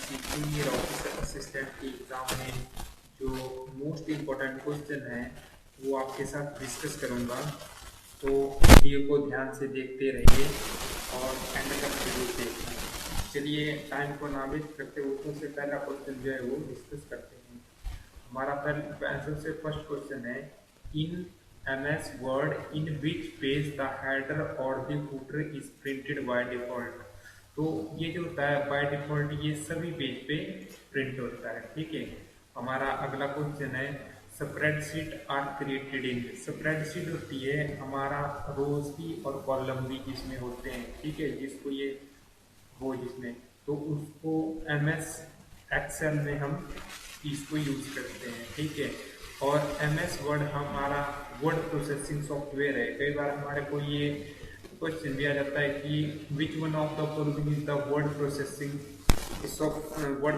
Senior officer assistant के exam में जो मोस्ट इम्पोर्टेंट क्वेश्चन है वो आपके साथ डिस्कस करूँगा। तो वीडियो को ध्यान से देखते रहिए और एंड तक जरूर देखना। चलिए टाइम को ना वेस्ट करते हुए सबसे पहला क्वेश्चन जो है वो डिस्कस करते हैं। हमारा पहला सबसे फर्स्ट क्वेश्चन है, in MS word in which page the header और the footer is printed by default. तो ये जो होता है बाय डिफॉल्ट ये सभी पेज पे प्रिंट होता है। ठीक है। हमारा अगला क्वेश्चन है, spreadsheet are created in. Spreadsheet होती है हमारा रोज की और कॉलम भी जिसमें होते हैं। ठीक है, जिसको ये वो जिसमें तो उसको MS एक्सेल में हम इसको यूज करते हैं। ठीक है। और MS वर्ड हमारा वर्ड प्रोसेसिंग सॉफ्टवेयर है। कई बार हमारे को ये क्वेश्चन दिया जाता है कि which one of the following is the word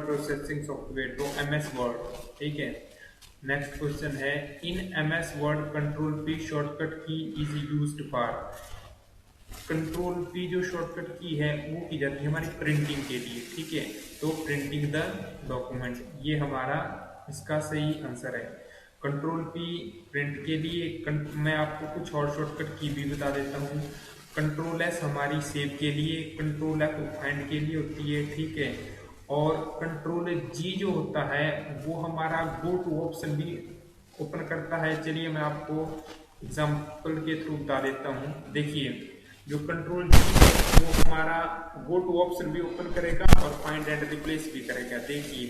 processing software, तो MS वर्ड। ठीक है। नेक्स्ट क्वेश्चन है, in MS word control P shortcut key is used for. Control P जो शॉर्टकट की है वो की जाती है हमारी प्रिंटिंग के लिए। ठीक है, तो प्रिंटिंग द डॉक्यूमेंट ये हमारा इसका सही आंसर है। कंट्रोल P प्रिंट के लिए। मैं आपको कुछ और शॉर्टकट की भी बता देता हूँ। कंट्रोल S हमारी सेव के लिए, कंट्रोल F फाइंड के लिए होती है। ठीक है। और कंट्रोल G जो होता है वो हमारा गो टू ऑप्शन भी ओपन करता है। चलिए मैं आपको एग्जाम्पल के थ्रू बता देता हूँ। देखिए, जो कंट्रोल G है वो हमारा गो टू ऑप्शन भी ओपन करेगा और फाइंड एंड रिप्लेस भी करेगा। देखिए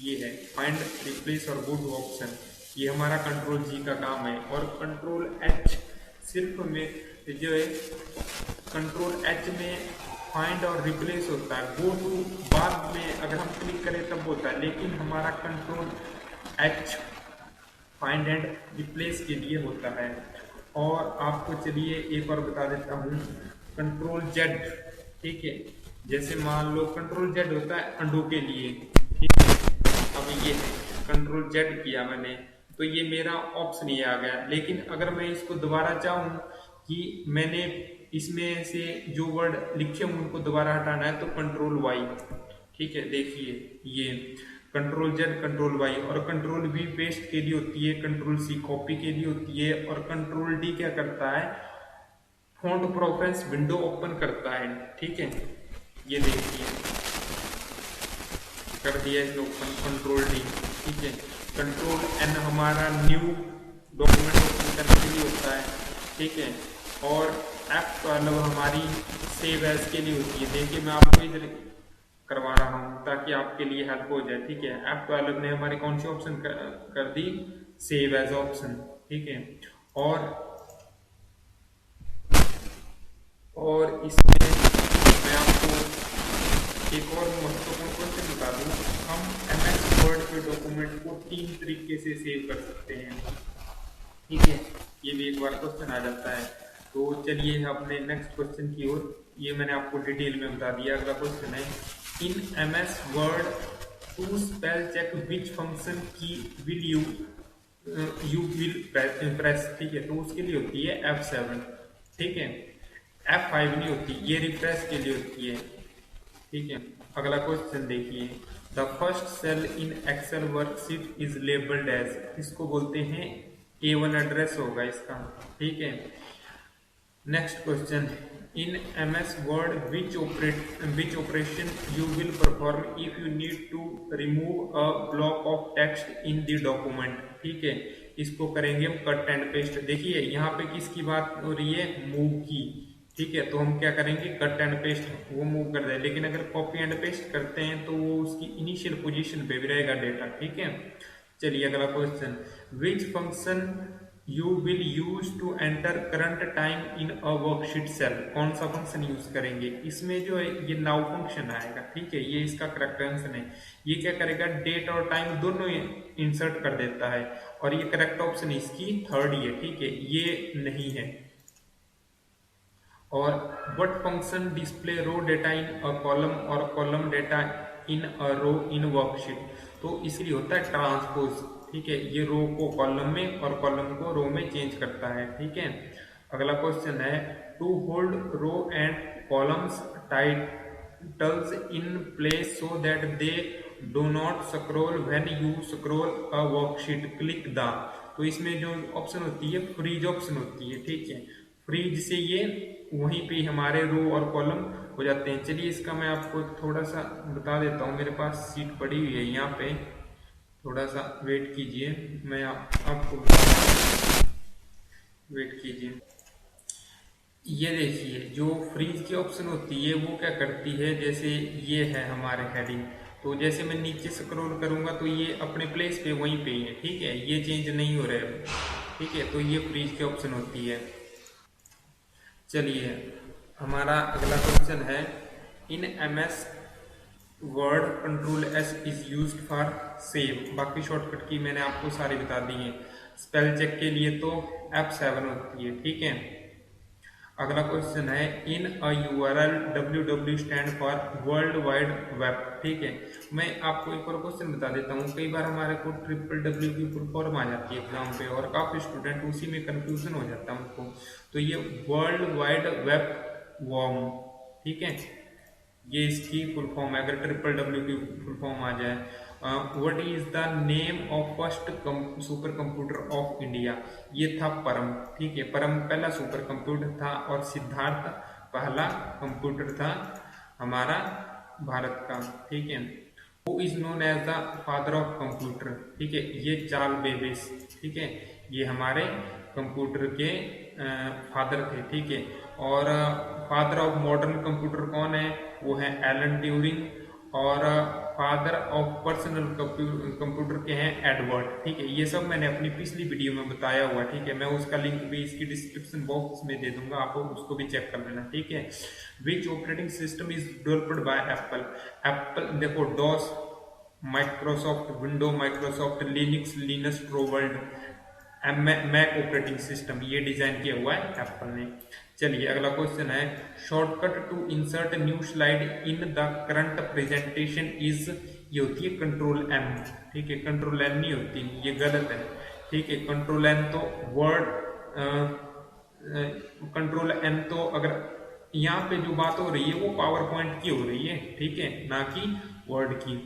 ये है फाइंड, रिप्लेस और गो टू ऑप्शन, ये हमारा कंट्रोल G का काम है। और कंट्रोल H सिर्फ में जो है कंट्रोल H में फाइंड और रिप्लेस होता है। गो टू बाद में अगर हम क्लिक करें तब होता है, लेकिन हमारा control H find and replace के लिए होता है। और आपको चलिए एक और बता देता हूँ, कंट्रोल Z। ठीक है, जैसे मान लो कंट्रोल Z होता है अंडू के लिए। ठीक है, अब ये कंट्रोल Z किया मैंने तो ये मेरा ऑप्शन ही आ गया। लेकिन अगर मैं इसको दोबारा चाहूँ कि मैंने इसमें से जो वर्ड लिखे हूँ उनको दोबारा हटाना है तो कंट्रोल Y। ठीक है, देखिए ये कंट्रोल Z, कंट्रोल Y। और कंट्रोल V पेस्ट के लिए होती है, कंट्रोल C कॉपी के लिए होती है, और कंट्रोल D क्या करता है, फॉन्ट प्रेफरेंस विंडो ओपन करता है। ठीक है, ये देखिए कर दिया इसने ओपन कंट्रोल D। ठीक है, कंट्रोल N हमारा न्यू डॉक्यूमेंट ओपन करने के लिए होता है। ठीक है, और F12 हमारी सेव एज के लिए होती है। देखिए मैं आपको इधर करवा रहा हूँ ताकि आपके लिए हेल्प हो जाए। ठीक है, F12 ने हमारी कौन सी ऑप्शन कर दी, सेव एज ऑप्शन। ठीक है, और इसमें मैं आपको एक और महत्वपूर्ण क्वेश्चन बता दूं, हम MS वर्ड के डॉक्यूमेंट को 3 तरीके से सेव कर सकते हैं। ठीक है, ये भी एक बार क्वेश्चन आ जाता है। तो चलिए अपने नेक्स्ट क्वेश्चन की ओर, ये मैंने आपको डिटेल में बता दिया। अगला क्वेश्चन है, in MS Word to spell check which function key will you will press. ठीक है, तो उसके लिए होती है F7। ठीक है, F5 नहीं होती, ये रिफ्रेश के लिए होती है। ठीक है, अगला क्वेश्चन देखिए, the first cell in Excel worksheet is labelled as. इसको बोलते हैं A1 एड्रेस होगा इसका। ठीक है, next question, in MS Word which operation you will perform if you need to remove a block of text in the document. ठीक है, इसको करेंगे हम कट एंड पेस्ट। देखिए यहाँ पे किसकी बात हो रही है, मूव की। ठीक है, तो हम क्या करेंगे, कट एंड पेस्ट, वो मूव कर दे। लेकिन अगर कॉपी एंड पेस्ट करते हैं तो वो उसकी इनिशियल पोजीशन पे भी रहेगा डेटा। ठीक है, चलिए अगला question, which function you will use to enter current time in a worksheet cell. कौन सा फंक्शन यूज करेंगे, इसमें जो है ये नाउ फंक्शन आएगा। ठीक है, ये इसका करेक्ट आंसर है। ये क्या करेगा, डेट और टाइम दोनों इंसर्ट कर देता है, और ये करेक्ट ऑप्शन इसकी थर्ड ही है। ठीक है, ये नहीं है। और what function display row data in a column और column data in a row in worksheet. तो इसलिए होता है ट्रांसपोज। ठीक है, ये रो को कॉलम में और कॉलम को रो में चेंज करता है। ठीक है, अगला क्वेश्चन है, to hold row and columns titles in place so that they do not scroll when you scroll a worksheet click the. तो इसमें जो ऑप्शन होती है फ्रीज ऑप्शन होती है, ठीक है। फ्रीज से ये वहीं पे हमारे रो और कॉलम हो जाते हैं। चलिए इसका मैं आपको थोड़ा सा बता देता हूँ, मेरे पास सीट पड़ी हुई है यहाँ पे, थोड़ा सा वेट कीजिए, मैं आपको वेट कीजिए। ये देखिए जो फ्रीज की ऑप्शन होती है वो क्या करती है, जैसे ये है हमारे हेडिंग, तो जैसे मैं नीचे स्क्रॉल करूंगा तो ये अपने प्लेस पे वहीं पे ही है, ठीक है, ये चेंज नहीं हो रहा है, ठीक है। तो ये फ्रीज की ऑप्शन होती है। चलिए हमारा अगला क्वेश्चन है, in MS word control S is used for save. बाकी शॉर्टकट की मैंने आपको सारी बता दी है। स्पेल चेक के लिए तो F7 होती है, ठीक है। अगला क्वेश्चन है, इन अ URL WW stand for world wide web, ठीक है। मैं आपको एक और क्वेश्चन बता देता हूँ, कई बार हमारे को WWW की फुल फॉर्म आ जाती है एग्जाम पे और काफी स्टूडेंट उसी में कंफ्यूजन हो जाता है उनको। तो ये वर्ल्ड वाइड वेब वॉर्म, ठीक है, ये इसकी फुल फॉर्म है। अगर WWW की फुल फॉर्म आ जाए, what is the name of first super computer of India, ये था परम, ठीक है। परम पहला सुपर कंप्यूटर था और सिद्धार्थ पहला कंप्यूटर था हमारा भारत का, ठीक है। Who is known as the father of computer, ठीक है, ये चार्ल्स बेबेज, ठीक है, ये हमारे कंप्यूटर के फादर थे, ठीक है। और फादर ऑफ मॉडर्न कंप्यूटर कौन है, वो है एलन ट्यूरिंग। और फादर ऑफ पर्सनल कंप्यूटर के हैं एडवर्ड, ठीक है। ये सब मैंने अपनी पिछली वीडियो में बताया हुआ, ठीक है, मैं उसका लिंक भी इसकी डिस्क्रिप्शन बॉक्स में दे दूंगा, आप उसको भी चेक कर लेना, ठीक है। Which operating system is developed by Apple, Apple देखो DOS, Microsoft window, Microsoft Linux, Linux Torvalds, Mac operating system, ये डिजाइन किया हुआ है एप्पल ने। चलिए अगला क्वेश्चन है, shortcut to insert new slide in the current presentation is, ये होती है कंट्रोल M, ठीक है, कंट्रोल N नहीं होती, ये गलत है, ठीक है। कंट्रोल N तो वर्ड, कंट्रोल N तो अगर यहाँ पे जो बात हो रही है वो पावर पॉइंट की हो रही है, ठीक है, ना कि वर्ड की।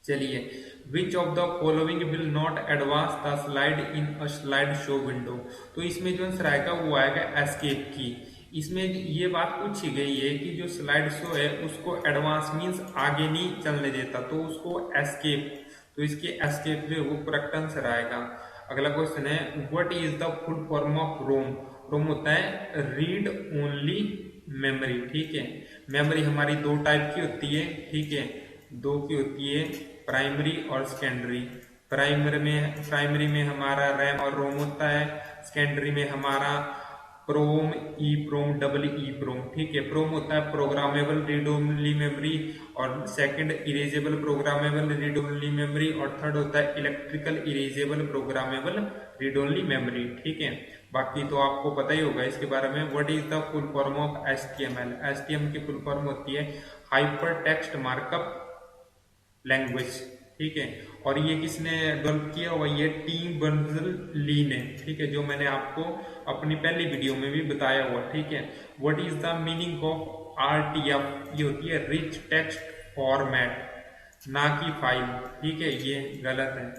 चलिए, which of the following will not advance the slide in a slide show window, तो इसमें जो आंसर आएगा वो आएगा एस्केप की। इसमें ये बात पूछी गई है कि जो स्लाइड शो है उसको एडवांस मींस आगे नहीं चलने देता, तो उसको एस्केप, तो इसके एस्केप जो वो करेक्ट आंसर आएगा। अगला क्वेश्चन है, what is the full form of ROM, ROM होता है रीड ओनली मेमोरी, ठीक है। मेमोरी हमारी दो टाइप की होती है, ठीक है, दो की होती है, प्राइमरी और सेकेंडरी। प्राइमरी में हमारा रैम और रोम होता है, सेकेंडरी में हमारा प्रोम, ई प्रोम, डबल ई प्रोम, ठीक है। प्रोम होता है प्रोग्रामेबल रीड ओनली मेमोरी, और second erasable programmable read only memory, और थर्ड होता है electrical erasable programmable read only memory, ठीक है। बाकी तो आपको पता ही होगा इसके बारे में। What is the full form of HTML, HTML की फुल फॉर्म होती है हाइपर टेक्स्ट मार्कअप लैंग्वेज, ठीक है। और ये किसने डेवलप किया हुआ, ये टीम बर्नर्स-ली ने, ठीक है, जो मैंने आपको अपनी पहली वीडियो में भी बताया हुआ, ठीक है। What is the meaning of RTF, ये होती है रिच टेक्स्ट फॉर्मेट, ना कि फाइल, ठीक है, ये गलत है,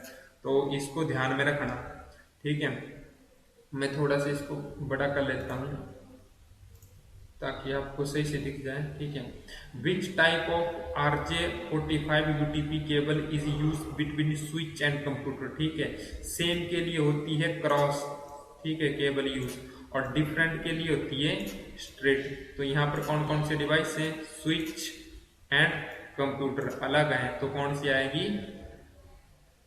तो इसको ध्यान में रखना, ठीक है। मैं थोड़ा सा इसको बड़ा कर लेता हूँ ताकि आपको सही से दिख जाए, ठीक है। Which type of RJ45 UTP cable is use between switch and computer, ठीक है। सेम के लिए होती है क्रॉस, ठीक है, केबल यूज, और डिफरेंट के लिए होती है स्ट्रेट। तो यहाँ पर कौन कौन से डिवाइस हैं, स्विच एंड कंप्यूटर अलग हैं, तो कौन सी आएगी,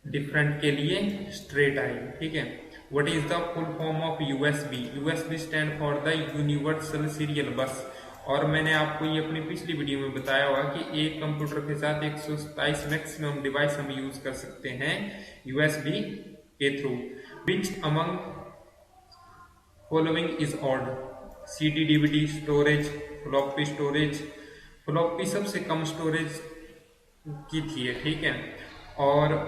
डिफरेंट के लिए स्ट्रेट आएगी, ठीक है। What is the full form of USB? USB stand for the Universal Serial Bus। और मैंने आपको ये अपनी पिछली वीडियो में बताया हुआ कि एक कंप्यूटर के साथ 127 मैक्सिमम डिवाइस हम यूज कर सकते हैं USB के through. Which among following is odd? CD, DVD storage, floppy storage, floppy सबसे कम स्टोरेज की थी, ठीक है, और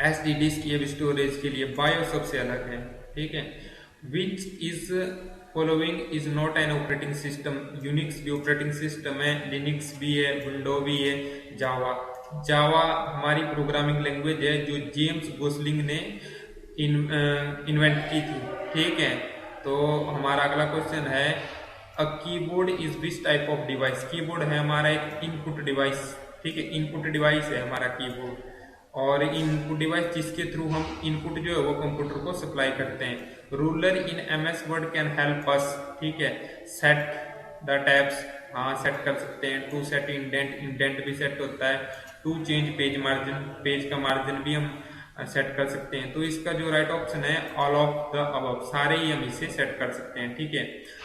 SD डिस्क ये भी स्टोरेज के लिए, बायो सबसे अलग है, ठीक है। Which is following is not an operating system. Unix भी ऑपरेटिंग सिस्टम है, लिनक्स भी है, विंडो भी है, जावा। जावा हमारी प्रोग्रामिंग लैंग्वेज है जो जेम्स गोसलिंग ने इन्वेंट की थी, ठीक है। तो हमारा अगला क्वेश्चन है a keyboard is which type of device. Keyboard है हमारा एक इनपुट डिवाइस, ठीक है, इनपुट डिवाइस है हमारा कीबोर्ड। और इनपुट डिवाइस जिसके थ्रू हम इनपुट जो है वो कंप्यूटर को सप्लाई करते हैं। Ruler in MS Word can help us, ठीक है, सेट द टैब्स, हाँ सेट कर सकते हैं। टू सेट इंडेंट, इंडेंट भी सेट होता है। To change page margin, page का मार्जिन भी हम सेट कर सकते हैं। तो इसका जो राइट ऑप्शन है ऑल ऑफ द अबव, सारे ही हम इसे सेट कर सकते हैं, ठीक है।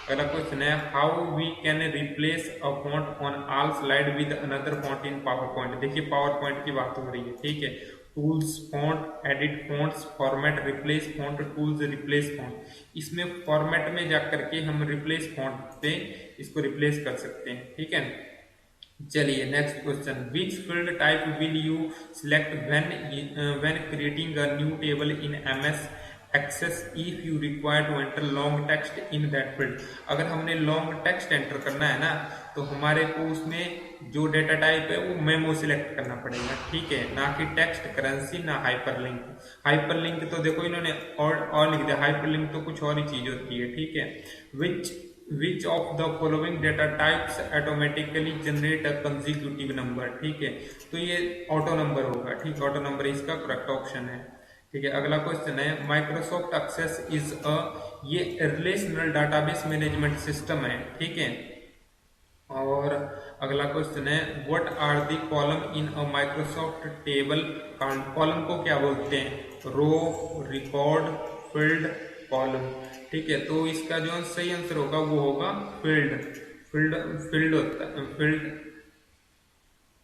अगला क्वेश्चन है how we can replace a font on all slide with another font in PowerPoint. देखिए पावर पॉइंट की बात हो रही है, ठीक है। Tools, font, edit fonts, format, replace font, tools, replace font. इसमें फॉर्मेट में जाकर के हम रिप्लेस फॉन्ट पे इसको रिप्लेस कर सकते हैं, ठीक है। चलिए next question, which field type will you select when creating a new table in MS Access if you require to enter long text in that field. अगर हमने लॉन्ग टेक्स्ट एंटर करना है ना, तो हमारे को उसमें जो डेटा टाइप है वो मेमो सिलेक्ट करना पड़ेगा, ठीक है, ना कि टेक्स्ट, करेंसी, ना हाइपरलिंक। हाइपरलिंक तो देखो इन्होंने और लिख दिया, हाइपरलिंक तो कुछ और ही चीज होती है, ठीक है। Which of the following data types automatically generate a consecutive number, ठीक है। तो ये ऑटो नंबर होगा, ठीक, ऑटो नंबर इसका करेक्ट ऑप्शन है, ठीक है। अगला क्वेश्चन है माइक्रोसॉफ्ट एक्सेस इज अ, ये रिलेशनल डाटाबेस मैनेजमेंट सिस्टम है, ठीक है। और अगला क्वेश्चन है what are the column in a Microsoft table count. Column को क्या बोलते हैं, रो, रिकॉर्ड, फील्ड, कॉलम, ठीक है। तो इसका जो सही आंसर होगा वो होगा फील्ड। फील्ड होता है, फील्ड,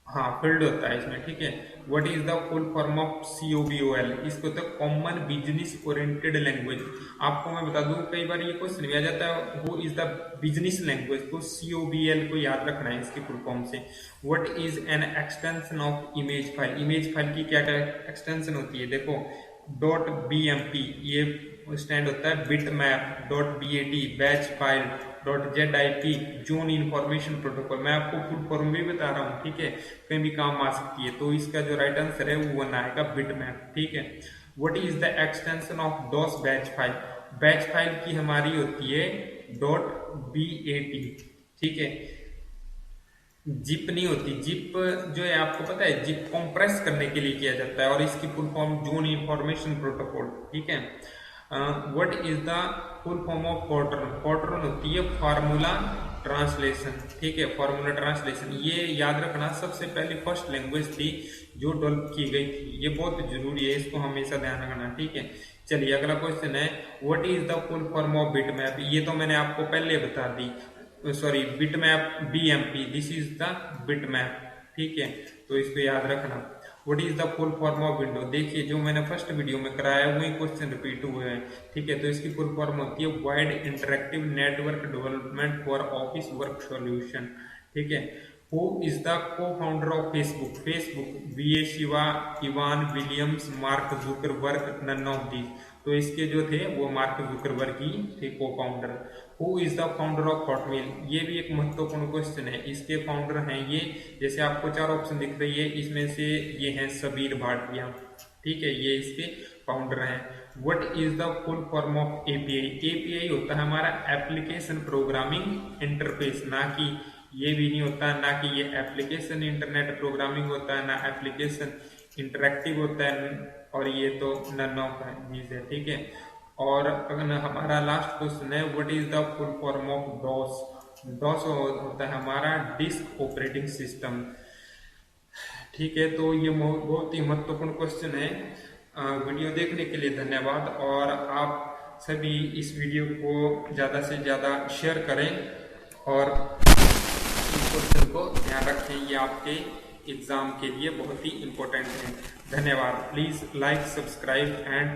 हाँ फील्ड होता है इसमें, ठीक है। What is the full form of COBOL। इसको तो कॉमन बिजनेस ओरिएंटेड लैंग्वेज। आपको मैं बता दूं कई बार ये क्वेश्चन भी आ जाता है, वो इज द बिजनेस लैंग्वेज, तो COBL को याद रखना है इसकी फुल फॉर्म से। What is an extension of image file. Image file की क्या क्या एक्सटेंशन होती है, देखो .bmp ये स्टैंड होता है bit map, .bat batch file, .zip zone information protocol. मैं आपको फुल फॉर्म भी बता रहा हूँ, ठीक है, कहीं भी काम आ सकती है। तो इसका जो राइट आंसर है वो 1 आएगा, बिट मैप, ठीक है। What is the extension of DOS batch file. Batch file की हमारी होती है .bat, ठीक है। जिप नहीं होती, जिप जो है आपको पता है जिप कंप्रेस करने के लिए किया जाता है, और इसकी full form zone information protocol, ठीक है। What is the full form of Fortran. Fortran होती है फार्मूला ट्रांसलेशन, ठीक है, फार्मूला ट्रांसलेशन। ये याद रखना सबसे पहली फर्स्ट लैंग्वेज थी जो डेवलप की गई थी, ये बहुत जरूरी है, इसको हमेशा ध्यान रखना, ठीक है। चलिए अगला क्वेश्चन है what is the full form of bit map. ये तो मैंने आपको पहले बता दी, sorry bit map BMP, this is the bit map, ठीक है। तो इसको याद रखना। What is the full form of window. देखिए जो मैंने फर्स्ट वीडियो में कराया वही क्वेश्चन रिपीट हुए हैं, ठीक है। तो इसकी फुल फॉर्म होती है wide interactive network development for office work solution, ठीक है। Who is the co founder of Facebook. Facebook VA Shiva, Evan Williams, Mark Zuckerberg, none of these. तो इसके जो थे वो मार्क जुकरबर्ग ही थे को founder. Who is the founder of Hotmail. ये भी एक महत्वपूर्ण क्वेश्चन है, इसके फाउंडर हैं ये, जैसे आपको 4 ऑप्शन दिख रही है इसमें से ये हैं सबीर भाटिया, ठीक है, ये इसके फाउंडर हैं। What is the full form of API। API होता है हमारा एप्लीकेशन प्रोग्रामिंग इंटरफेस, ना कि ये भी नहीं होता, ना कि ये एप्लीकेशन इंटरनेट प्रोग्रामिंग होता है, ना एप्लीकेशन इंटरेक्टिव होता है, और ये तो नन ऑफ दीज है, ठीक है। और अगर हमारा लास्ट क्वेश्चन है what is the full form of DOS। DOS होता है हमारा डिस्क ऑपरेटिंग सिस्टम, ठीक है। तो ये बहुत ही महत्वपूर्ण क्वेश्चन है। वीडियो देखने के लिए धन्यवाद, और आप सभी इस वीडियो को ज्यादा से ज्यादा शेयर करें और इस क्वेश्चन को ध्यान रखें, ये आपके एग्जाम के लिए बहुत ही इंपॉर्टेंट है। धन्यवाद। Please like, subscribe and